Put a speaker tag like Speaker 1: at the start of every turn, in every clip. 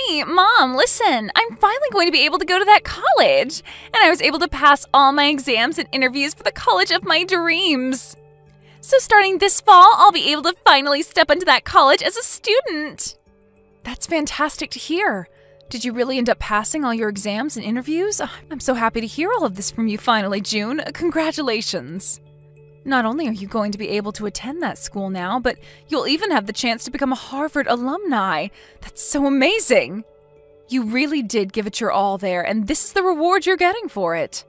Speaker 1: Hey, Mom, listen, I'm finally going to be able to go to that college, and I was able to pass all my exams and interviews for the college of my dreams. So starting this fall, I'll be able to finally step into that college as a student. That's fantastic to hear. Did you really end up passing all your exams and interviews? I'm so happy to hear all of this from you finally, June. Congratulations. Not only are you going to be able to attend that school now, but you'll even have the chance to become a Harvard alumni. That's so amazing. You really did give it your all there, and this is the reward you're getting for it.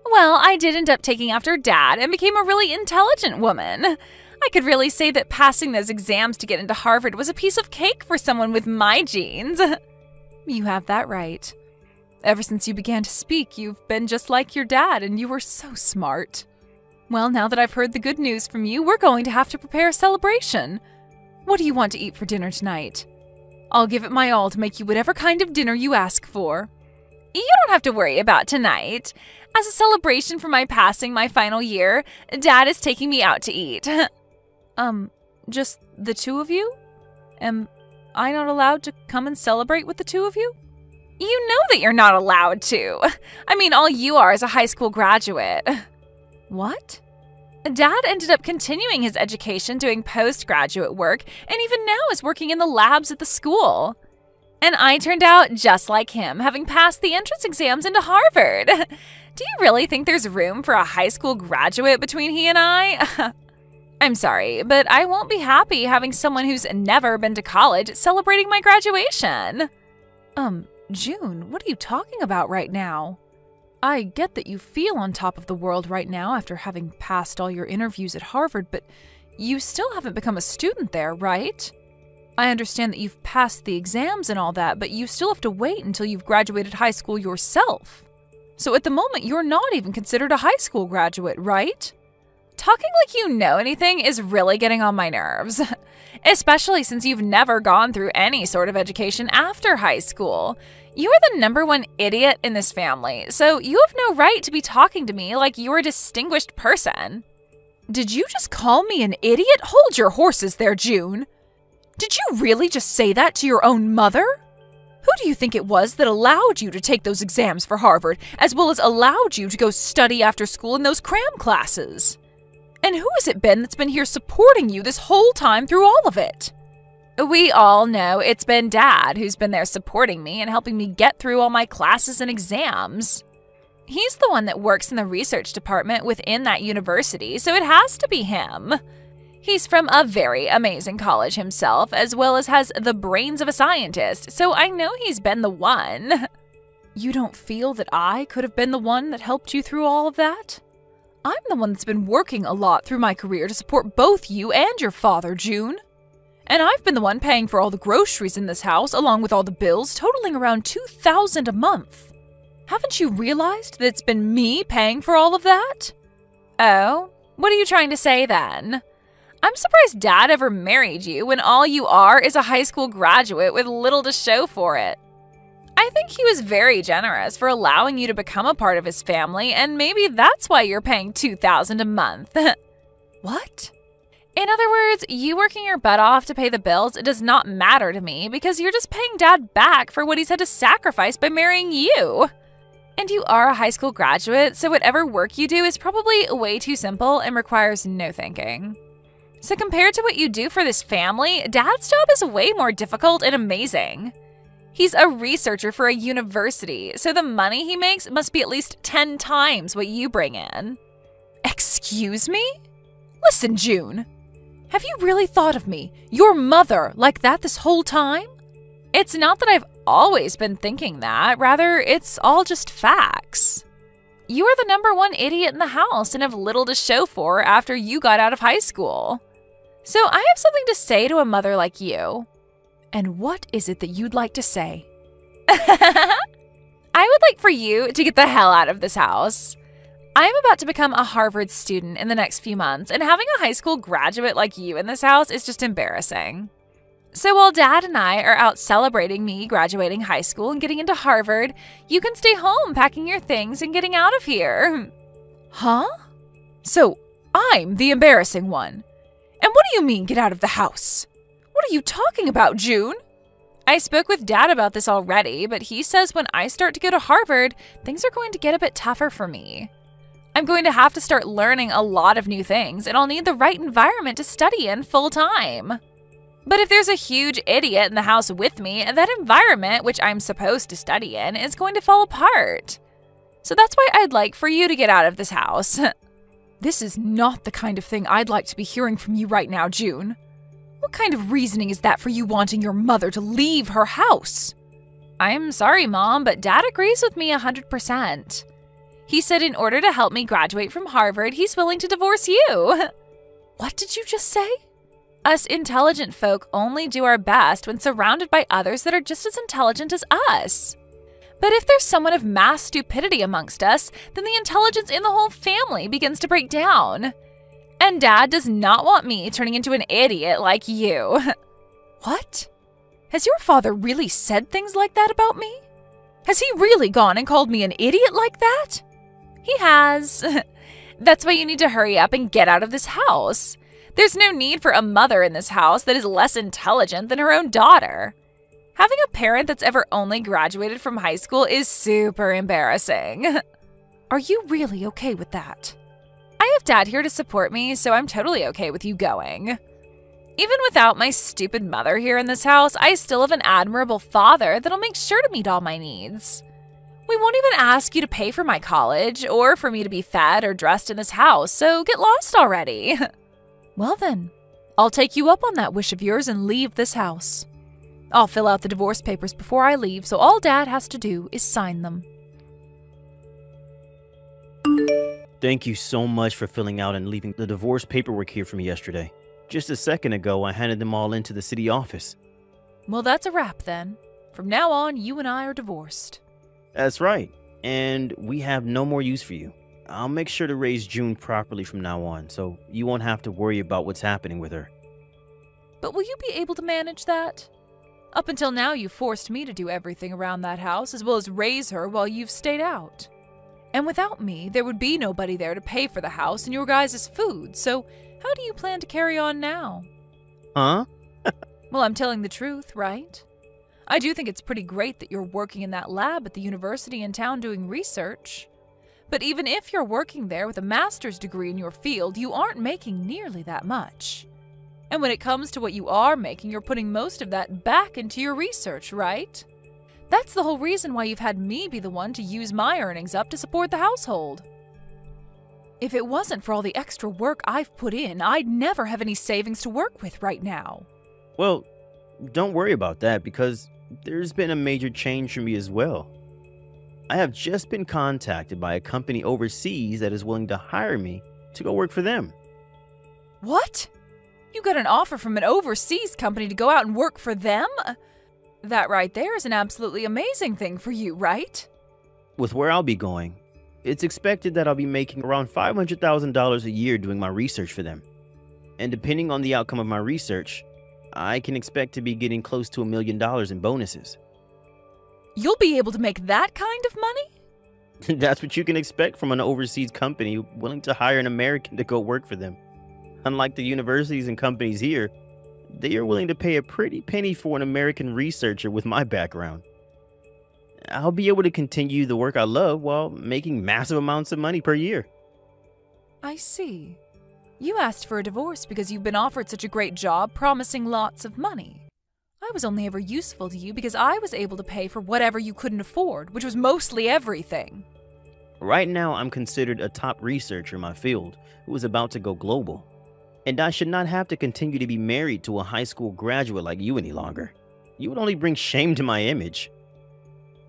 Speaker 1: Well, I did end up taking after Dad and became a really intelligent woman. I could really say that passing those exams to get into Harvard was a piece of cake for someone with my genes. You have that right. Ever since you began to speak, you've been just like your dad, and you were so smart. Well, now that I've heard the good news from you, we're going to have to prepare a celebration. What do you want to eat for dinner tonight? I'll give it my all to make you whatever kind of dinner you ask for. You don't have to worry about tonight. As a celebration for my passing my final year, Dad is taking me out to eat. Just the two of you? Am I not allowed to come and celebrate with the two of you? You know that you're not allowed to. I mean, all you are is a high school graduate. What? Dad ended up continuing his education doing postgraduate work and even now is working in the labs at the school. And I turned out just like him, having passed the entrance exams into Harvard. Do you really think there's room for a high school graduate between he and I? I'm sorry, but I won't be happy having someone who's never been to college celebrating my graduation. June, what are you talking about right now? I get that you feel on top of the world right now after having passed all your interviews at Harvard, but you still haven't become a student there, right? I understand that you've passed the exams and all that, but you still have to wait until you've graduated high school yourself. So at the moment, you're not even considered a high school graduate, right? Talking like you know anything is really getting on my nerves, especially since you've never gone through any sort of education after high school. You are the #1 idiot in this family, so you have no right to be talking to me like you're a distinguished person. Did you just call me an idiot? Hold your horses there, June. Did you really just say that to your own mother? Who do you think it was that allowed you to take those exams for Harvard, as well as allowed you to go study after school in those cram classes? And who has it been that's been here supporting you this whole time through all of it? We all know it's been Dad who's been there supporting me and helping me get through all my classes and exams. He's the one that works in the research department within that university, so it has to be him. He's from a very amazing college himself, as well as has the brains of a scientist, so I know he's been the one. You don't feel that I could have been the one that helped you through all of that? I'm the one that's been working a lot through my career to support both you and your father, June. And I've been the one paying for all the groceries in this house, along with all the bills, totaling around $2,000 a month. Haven't you realized that it's been me paying for all of that? Oh, what are you trying to say then? I'm surprised Dad ever married you when all you are is a high school graduate with little to show for it. I think he was very generous for allowing you to become a part of his family, and maybe that's why you're paying $2,000 a month. What? In other words, you working your butt off to pay the bills does not matter to me because you're just paying Dad back for what he's had to sacrifice by marrying you. And you are a high school graduate, so whatever work you do is probably way too simple and requires no thinking. So compared to what you do for this family, Dad's job is way more difficult and amazing. He's a researcher for a university, so the money he makes must be at least 10 times what you bring in. Excuse me? Listen, June. Have you really thought of me, your mother, like that this whole time? It's not that I've always been thinking that. Rather, it's all just facts. You are the #1 idiot in the house and have little to show for after you got out of high school. So I have something to say to a mother like you. And what is it that you'd like to say? I would like for you to get the hell out of this house. I'm about to become a Harvard student in the next few months, and having a high school graduate like you in this house is just embarrassing. So while Dad and I are out celebrating me graduating high school and getting into Harvard, you can stay home packing your things and getting out of here. Huh? So I'm the embarrassing one. And what do you mean, get out of the house? What are you talking about, June? I spoke with Dad about this already, but he says when I start to go to Harvard, things are going to get a bit tougher for me. I'm going to have to start learning a lot of new things, and I'll need the right environment to study in full time. But if there's a huge idiot in the house with me, that environment, which I'm supposed to study in, is going to fall apart. So that's why I'd like for you to get out of this house. This is not the kind of thing I'd like to be hearing from you right now, June. What kind of reasoning is that for you wanting your mother to leave her house? I'm sorry, Mom, but Dad agrees with me 100%. He said in order to help me graduate from Harvard, he's willing to divorce you. What did you just say? Us intelligent folk only do our best when surrounded by others that are just as intelligent as us. But if there's someone of mass stupidity amongst us, then the intelligence in the whole family begins to break down. And Dad does not want me turning into an idiot like you. What? Has your father really said things like that about me? Has he really gone and called me an idiot like that? He has. That's why you need to hurry up and get out of this house. There's no need for a mother in this house that is less intelligent than her own daughter. Having a parent that's ever only graduated from high school is super embarrassing. Are you really okay with that? I have Dad here to support me, so I'm totally okay with you going. Even without my stupid mother here in this house, I still have an admirable father that'll make sure to meet all my needs. We won't even ask you to pay for my college or for me to be fed or dressed in this house, so get lost already. Well then, I'll take you up on that wish of yours and leave this house. I'll fill out the divorce papers before I leave, so all Dad has to do is sign them.
Speaker 2: Thank you so much for filling out and leaving the divorce paperwork here for me yesterday. Just a second ago, I handed them all into the city office.
Speaker 1: Well, that's a wrap then. From now on, you and I are divorced.
Speaker 2: That's right, and we have no more use for you. I'll make sure to raise June properly from now on, so you won't have to worry about what's happening with her.
Speaker 1: But will you be able to manage that? Up until now, you forced me to do everything around that house, as well as raise her while you've stayed out. And without me, there would be nobody there to pay for the house and your guys' food, so how do you plan to carry on now?
Speaker 2: Huh?
Speaker 1: Well, I'm telling the truth, right? I do think it's pretty great that you're working in that lab at the university in town doing research. But even if you're working there with a master's degree in your field, you aren't making nearly that much. And when it comes to what you are making, you're putting most of that back into your research, right? That's the whole reason why you've had me be the one to use my earnings up to support the household. If it wasn't for all the extra work I've put in, I'd never have any savings to work with right now.
Speaker 2: Well, don't worry about that because there's been a major change for me as well. I have just been contacted by a company overseas that is willing to hire me to go work for them.
Speaker 1: What? You got an offer from an overseas company to go out and work for them? That right there is an absolutely amazing thing for you, right?
Speaker 2: With where I'll be going, it's expected that I'll be making around $500,000 a year doing my research for them. And depending on the outcome of my research, I can expect to be getting close to $1 million in bonuses.
Speaker 1: You'll be able to make that kind of money?
Speaker 2: That's what you can expect from an overseas company willing to hire an American to go work for them. Unlike the universities and companies here, they are willing to pay a pretty penny for an American researcher with my background. I'll be able to continue the work I love while making massive amounts of money per year.
Speaker 1: I see. You asked for a divorce because you've been offered such a great job promising lots of money. I was only ever useful to you because I was able to pay for whatever you couldn't afford, which was mostly everything.
Speaker 2: Right now, I'm considered a top researcher in my field who is about to go global. And I should not have to continue to be married to a high school graduate like you any longer. You would only bring shame to my image.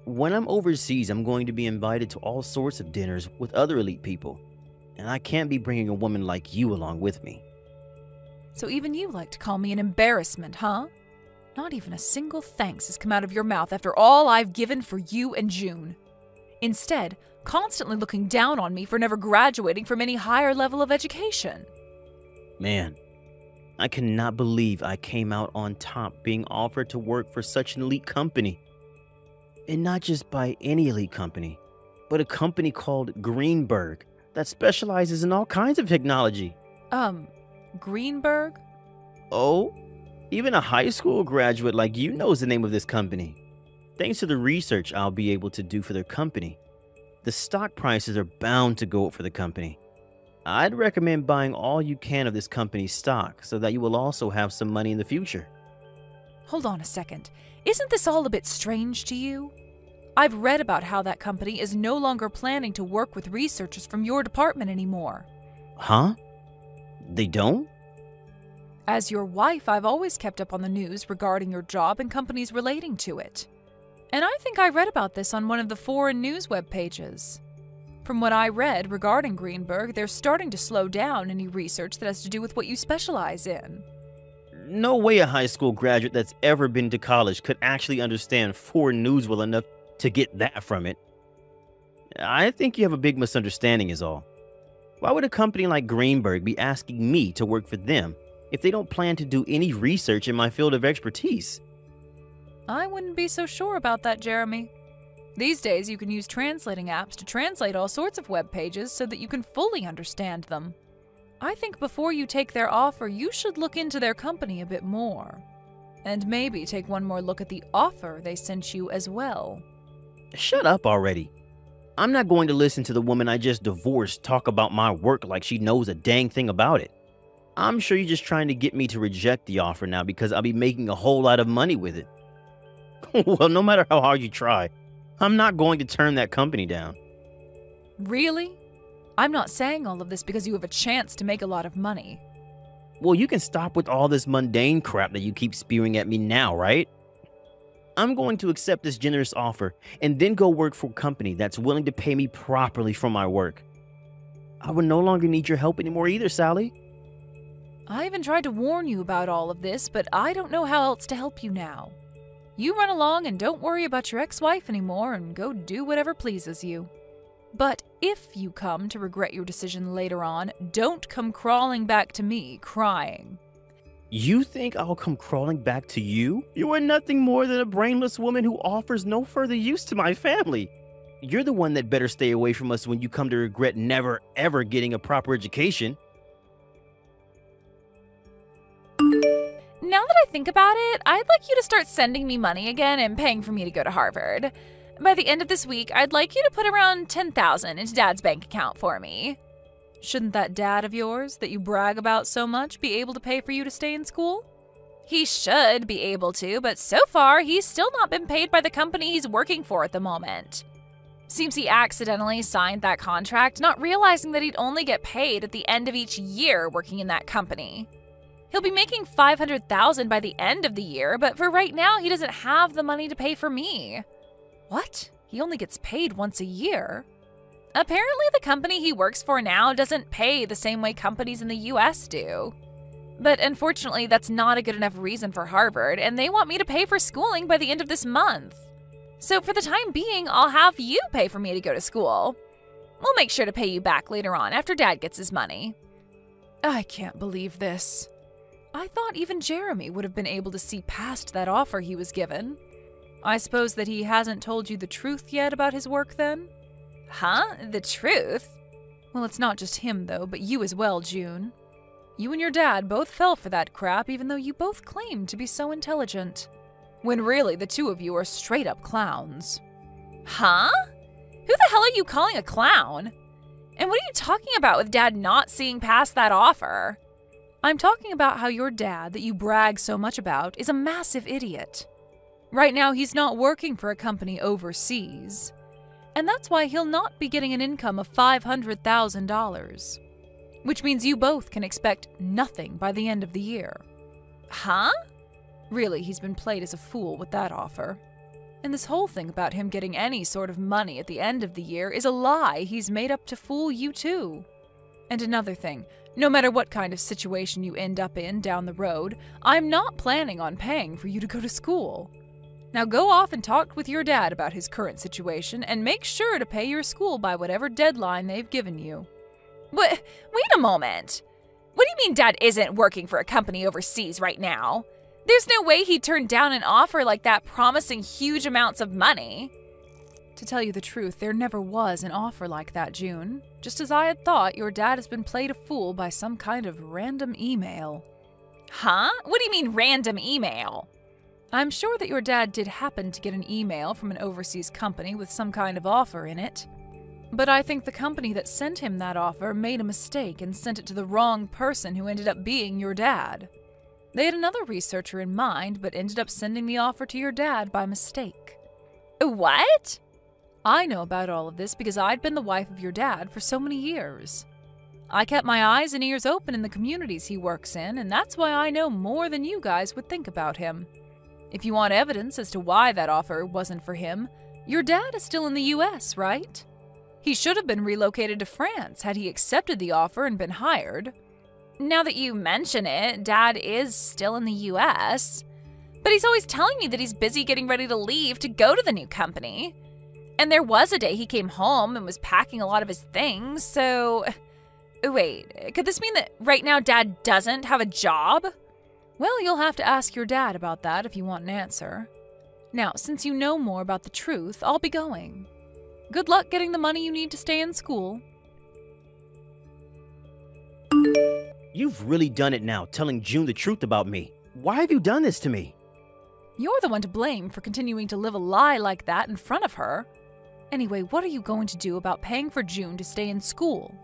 Speaker 2: When I'm overseas, I'm going to be invited to all sorts of dinners with other elite people. And I can't be bringing a woman like you along with me.
Speaker 1: So even you like to call me an embarrassment, huh? Not even a single thanks has come out of your mouth after all I've given for you and June. Instead, constantly looking down on me for never graduating from any higher level of education.
Speaker 2: Man, I cannot believe I came out on top being offered to work for such an elite company. And not just by any elite company, but a company called Greenberg that specializes in all kinds of technology.
Speaker 1: Greenberg?
Speaker 2: Oh, Even a high school graduate like you knows the name of this company. Thanks to the research I'll be able to do for their company, the stock prices are bound to go up for the company. I'd recommend buying all you can of this company's stock so that you will also have some money in the future.
Speaker 1: Hold on a second. Isn't this all a bit strange to you? I've read about how that company is no longer planning to work with researchers from your department anymore.
Speaker 2: Huh? They don't?
Speaker 1: As your wife, I've always kept up on the news regarding your job and companies relating to it. And I think I read about this on one of the foreign news web pages. From what I read regarding Greenberg, they're starting to slow down any research that has to do with what you specialize in.
Speaker 2: No way a high school graduate that's ever been to college could actually understand foreign news well enough to get that from it. I think you have a big misunderstanding is all. Why would a company like Greenberg be asking me to work for them if they don't plan to do any research in my field of expertise?
Speaker 1: I wouldn't be so sure about that, Jeremy. These days, you can use translating apps to translate all sorts of web pages so that you can fully understand them. I think before you take their offer, you should look into their company a bit more. And maybe take one more look at the offer they sent you as well.
Speaker 2: Shut up already. I'm not going to listen to the woman I just divorced talk about my work like she knows a dang thing about it. I'm sure you're just trying to get me to reject the offer now because I'll be making a whole lot of money with it. Well, no matter how hard you try, I'm not going to turn that company down.
Speaker 1: Really? I'm not saying all of this because you have a chance to make a lot of money.
Speaker 2: Well, you can stop with all this mundane crap that you keep spewing at me now, right? I'm going to accept this generous offer and then go work for a company that's willing to pay me properly for my work. I would no longer need your help anymore either, Sally.
Speaker 1: I even tried to warn you about all of this, but I don't know how else to help you now. You run along and don't worry about your ex-wife anymore and go do whatever pleases you. But if you come to regret your decision later on, don't come crawling back to me crying.
Speaker 2: You think I'll come crawling back to you? You are nothing more than a brainless woman who offers no further use to my family. You're the one that better stay away from us when you come to regret never, ever getting a proper education.
Speaker 1: Now that I think about it, I'd like you to start sending me money again and paying for me to go to Harvard. By the end of this week, I'd like you to put around $10,000 into Dad's bank account for me. Shouldn't that dad of yours that you brag about so much be able to pay for you to stay in school? He should be able to, but so far he's still not been paid by the company he's working for at the moment. Seems he accidentally signed that contract, not realizing that he'd only get paid at the end of each year working in that company. He'll be making $500,000 by the end of the year, but for right now he doesn't have the money to pay for me. What? He only gets paid once a year? Apparently the company he works for now doesn't pay the same way companies in the US do. But unfortunately, that's not a good enough reason for Harvard, and they want me to pay for schooling by the end of this month. So for the time being, I'll have you pay for me to go to school. We'll make sure to pay you back later on after Dad gets his money. I can't believe this. I thought even Jeremy would have been able to see past that offer he was given. I suppose that he hasn't told you the truth yet about his work then? Huh? The truth? Well, it's not just him though, but you as well, June. You and your dad both fell for that crap even though you both claimed to be so intelligent. When really the two of you are straight up clowns. Huh? Who the hell are you calling a clown? And what are you talking about with Dad not seeing past that offer? I'm talking about how your dad, that you brag so much about, is a massive idiot. Right now, he's not working for a company overseas. And that's why he'll not be getting an income of $500,000. Which means you both can expect nothing by the end of the year. Huh? Really, he's been played as a fool with that offer. And this whole thing about him getting any sort of money at the end of the year is a lie he's made up to fool you too. And another thing, no matter what kind of situation you end up in down the road, I'm not planning on paying for you to go to school. Now go off and talk with your dad about his current situation and make sure to pay your school by whatever deadline they've given you. Wait a moment. What do you mean Dad isn't working for a company overseas right now? There's no way he'd turn down an offer like that promising huge amounts of money. To tell you the truth, there never was an offer like that, June. Just as I had thought, your dad has been played a fool by some kind of random email. Huh? What do you mean random email? I'm sure that your dad did happen to get an email from an overseas company with some kind of offer in it. But I think the company that sent him that offer made a mistake and sent it to the wrong person who ended up being your dad. They had another researcher in mind, but ended up sending the offer to your dad by mistake. What? I know about all of this because I'd been the wife of your dad for so many years. I kept my eyes and ears open in the communities he works in, and that's why I know more than you guys would think about him. If you want evidence as to why that offer wasn't for him, your dad is still in the US, right? He should have been relocated to France had he accepted the offer and been hired. Now that you mention it, Dad is still in the US. But he's always telling me that he's busy getting ready to leave to go to the new company. And there was a day he came home and was packing a lot of his things, so... Wait, could this mean that right now Dad doesn't have a job? Well, you'll have to ask your dad about that if you want an answer. Now, since you know more about the truth, I'll be going. Good luck getting the money you need to stay in school.
Speaker 2: You've really done it now, telling June the truth about me. Why have you done this to me?
Speaker 1: You're the one to blame for continuing to live a lie like that in front of her. Anyway, what are you going to do about paying for June to stay in school?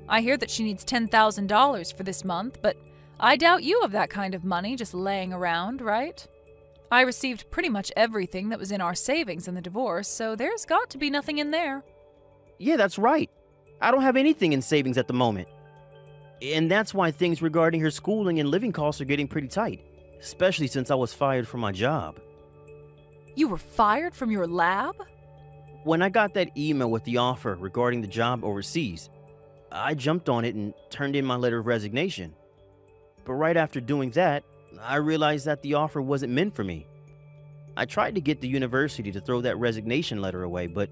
Speaker 1: I hear that she needs $10,000 for this month, but I doubt you have that kind of money just laying around, right? I received pretty much everything that was in our savings in the divorce, so there's got to be nothing in there.
Speaker 2: Yeah, that's right. I don't have anything in savings at the moment. And that's why things regarding her schooling and living costs are getting pretty tight, especially since I was fired from my job.
Speaker 1: You were fired from your lab?
Speaker 2: When I got that email with the offer regarding the job overseas, I jumped on it and turned in my letter of resignation. But right after doing that, I realized that the offer wasn't meant for me. I tried to get the university to throw that resignation letter away, but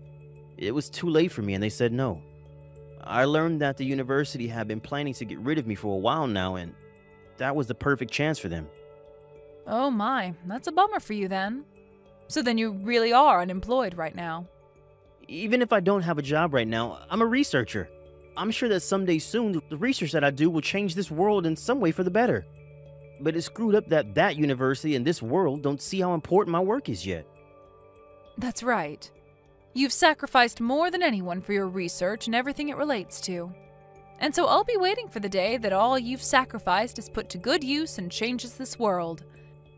Speaker 2: it was too late for me and they said no. I learned that the university had been planning to get rid of me for a while now, and that was the perfect chance for them.
Speaker 1: Oh my, that's a bummer for you then. So then you really are unemployed right now.
Speaker 2: Even if I don't have a job right now, I'm a researcher. I'm sure that someday soon, the research that I do will change this world in some way for the better. But it's screwed up that that university and this world don't see how important my work is yet.
Speaker 1: That's right. You've sacrificed more than anyone for your research and everything it relates to. And so I'll be waiting for the day that all you've sacrificed is put to good use and changes this world.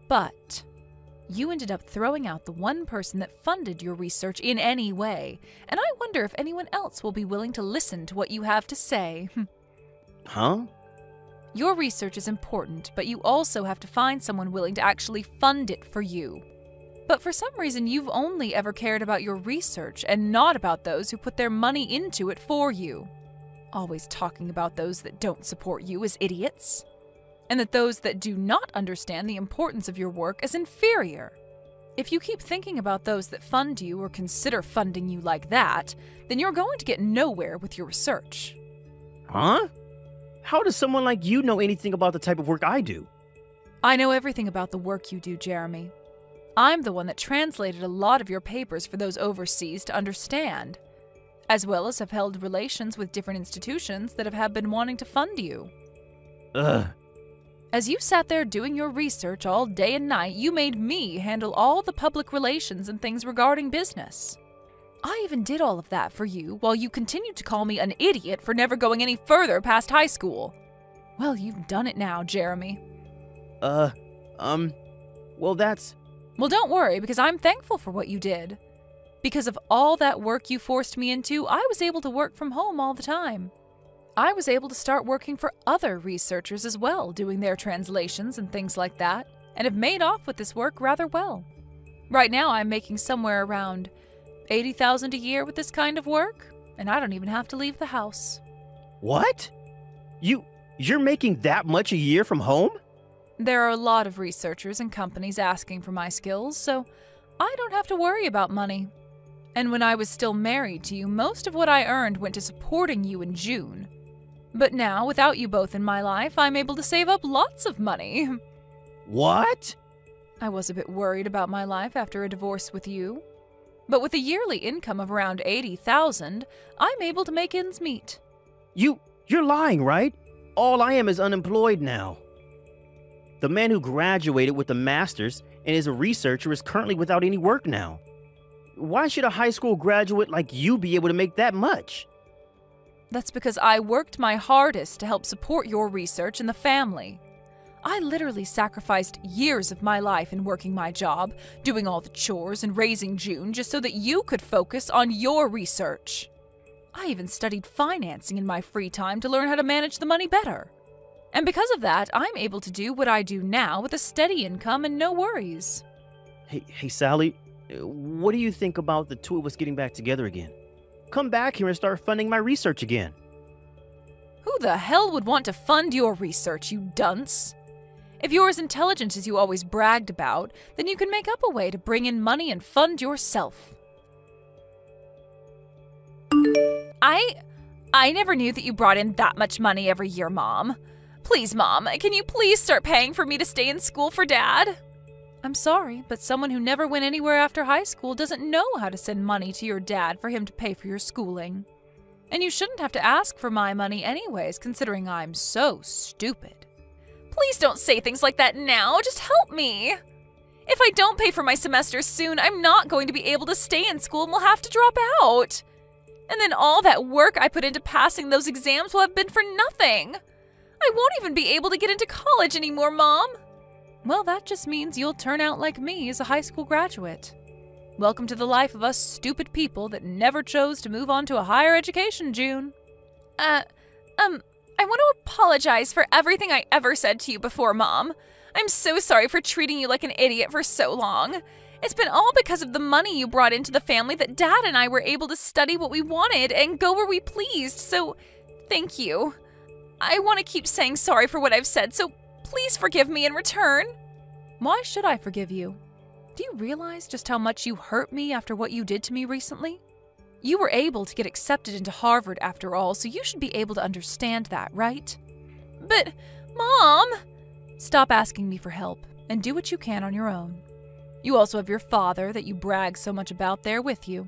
Speaker 1: But you ended up throwing out the one person that funded your research in any way, and I wonder if anyone else will be willing to listen to what you have to say.
Speaker 2: Huh?
Speaker 1: Your research is important, but you also have to find someone willing to actually fund it for you. But for some reason, you've only ever cared about your research and not about those who put their money into it for you. Always talking about those that don't support you as idiots. And that those that do not understand the importance of your work as inferior. If you keep thinking about those that fund you or consider funding you like that, then you're going to get nowhere with your research.
Speaker 2: Huh? How does someone like you know anything about the type of work I do?
Speaker 1: I know everything about the work you do, Jeremy. I'm the one that translated a lot of your papers for those overseas to understand, as well as have held relations with different institutions that have been wanting to fund you.
Speaker 2: Ugh.
Speaker 1: As you sat there doing your research all day and night, you made me handle all the public relations and things regarding business. I even did all of that for you while you continued to call me an idiot for never going any further past high school. Well, you've done it now, Jeremy.
Speaker 2: Well, that's...
Speaker 1: Well, don't worry, because I'm thankful for what you did. Because of all that work you forced me into, I was able to work from home all the time. I was able to start working for other researchers as well, doing their translations and things like that, and have made off with this work rather well. Right now, I'm making somewhere around $80,000 a year with this kind of work, and I don't even have to leave the house.
Speaker 2: What? You're making that much a year from home?
Speaker 1: There are a lot of researchers and companies asking for my skills, so I don't have to worry about money. And when I was still married to you, most of what I earned went to supporting you in June. But now, without you both in my life, I'm able to save up lots of money.
Speaker 2: What?
Speaker 1: I was a bit worried about my life after a divorce with you. But with a yearly income of around $80,000, I'm able to make ends meet.
Speaker 2: You're lying, right? All I am is unemployed now. The man who graduated with a master's and is a researcher is currently without any work now. Why should a high school graduate like you be able to make that much?
Speaker 1: That's because I worked my hardest to help support your research and the family. I literally sacrificed years of my life in working my job, doing all the chores and raising June just so that you could focus on your research. I even studied financing in my free time to learn how to manage the money better. And because of that, I'm able to do what I do now with a steady income and no worries.
Speaker 2: Hey, Sally, what do you think about the two of us getting back together again? Come back here and start funding my research again.
Speaker 1: Who the hell would want to fund your research, you dunce? If you're as intelligent as you always bragged about, then you can make up a way to bring in money and fund yourself. I never knew that you brought in that much money every year, Mom. Please, Mom, can you please start paying for me to stay in school for Dad? I'm sorry, but someone who never went anywhere after high school doesn't know how to send money to your dad for him to pay for your schooling. And you shouldn't have to ask for my money anyways, considering I'm so stupid. Please don't say things like that now, just help me. If I don't pay for my semesters soon, I'm not going to be able to stay in school and will have to drop out. And then all that work I put into passing those exams will have been for nothing. I won't even be able to get into college anymore, Mom. Well, that just means you'll turn out like me as a high school graduate. Welcome to the life of us stupid people that never chose to move on to a higher education, June. I want to apologize for everything I ever said to you before, Mom. I'm so sorry for treating you like an idiot for so long. It's been all because of the money you brought into the family that Dad and I were able to study what we wanted and go where we pleased, so thank you. I want to keep saying sorry for what I've said, so please forgive me in return. Why should I forgive you? Do you realize just how much you hurt me after what you did to me recently? You were able to get accepted into Harvard after all, so you should be able to understand that, right? But, Mom! Stop asking me for help, and do what you can on your own. You also have your father that you brag so much about there with you.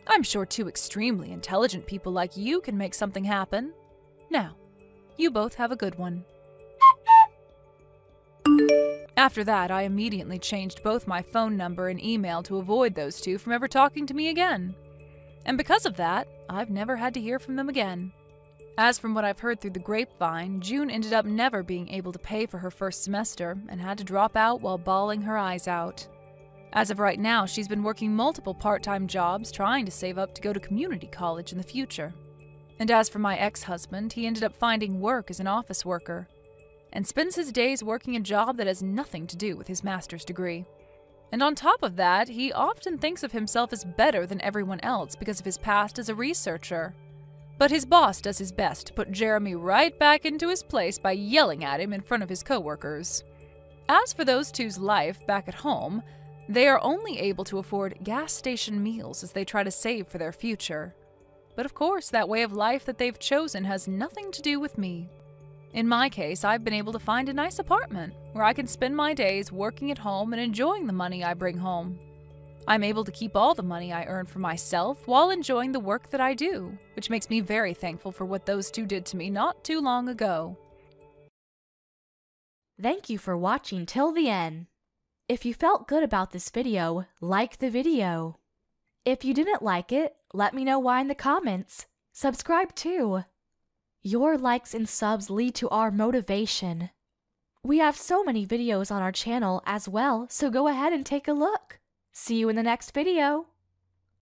Speaker 1: I'm sure two extremely intelligent people like you can make something happen. Now, you both have a good one. After that, I immediately changed both my phone number and email to avoid those two from ever talking to me again. And because of that, I've never had to hear from them again. As from what I've heard through the grapevine, June ended up never being able to pay for her first semester and had to drop out while bawling her eyes out. As of right now, she's been working multiple part-time jobs trying to save up to go to community college in the future. And as for my ex-husband, he ended up finding work as an office worker and spends his days working a job that has nothing to do with his master's degree. And on top of that, he often thinks of himself as better than everyone else because of his past as a researcher. But his boss does his best to put Jeremy right back into his place by yelling at him in front of his coworkers. As for those two's life back at home, they are only able to afford gas station meals as they try to save for their future. But of course, that way of life that they've chosen has nothing to do with me. In my case, I've been able to find a nice apartment where I can spend my days working at home and enjoying the money I bring home. I'm able to keep all the money I earn for myself while enjoying the work that I do, which makes me very thankful for what those two did to me not too long ago.
Speaker 3: Thank you for watching till the end. If you felt good about this video, like the video. If you didn't like it, let me know why in the comments. Subscribe too. Your likes and subs lead to our motivation. We have so many videos on our channel as well, so go ahead and take a look. See you in the next video.